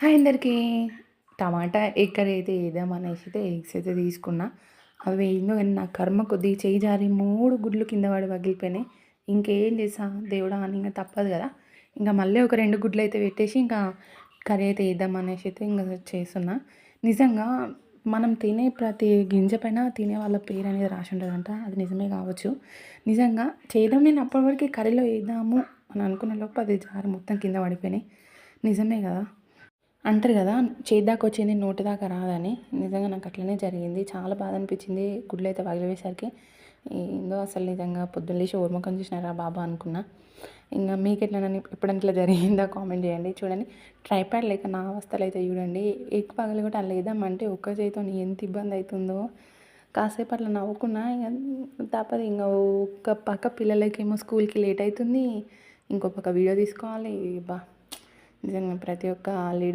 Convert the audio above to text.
Hi అందరికీ. Tomato egg curry అయితే వేద్దామనేసి అయితే ఎగ్స్ అయితే తీసుకున్నా. అవి ఏందో గాని నా కర్మ కొద్దీ చెయ్యి జారి 3 గుడ్లు కింద పడి పగిలిపోయినాయి. ఇంకేం చేసా దేవుడా అని ఇంక తప్పదు కదా! ఇంక మళ్ళీ ఒక 2 గుడ్లయితే పెట్టేసి ఇంకా కర్రీ అయితే వేద్దామనేసి అయితే ఇంక చేస్తున్నా. నిజంగా మనం తినే ప్రతి గింజ పైన తినే వాళ్ళ పేరనేది రాసి ఉంటదంట. అది నిజమే కావచ్చు. నిజంగా చేద్దాం నేను అప్పటి వరకి కర్రీలో వేద్దాము అని అనుకునే లోపు అది జారి మొత్తం కింద పడిపోయినాయి. నిజమే కదా! అంటారు కదా! చేద్దాకొచ్చింది నోటి దాకా రాదని. నిజంగా నాకు అట్లనే జరిగింది. చాలా బాధ అనిపించింది గుడ్లయితే పగిలిపోయేసరికి. ఏందో అసలు నిజంగా పొద్దున్న లేచి ఎవరి మొఖం చూసినారా బాబు అనుకున్నా. ఇంగ మీకెట్లైనా ఎప్పుడైనా ఇట్లా జరిగిందా కామెంట్ చేయండి. చూడండి ట్రైపాడ్ లేక నా అవస్థలయితే చూడండి. ఎగ్ పగలగొట్టి అందులో ఏద్దామంటే ఒక్క చేత్తోని ఎంత ఇబ్బంది అయితుందో. కాసేపు అట్లా నవ్వుకున్నా. ఇంగ తప్పదు ఇంగ ఒక పక్క పిల్లలకేమో స్కూల్‌కి లేట్ అయితుంది. ఇంకో పక్క వీడియో తీసుకోవాలి. నిజంగా ప్రతి ఒక్క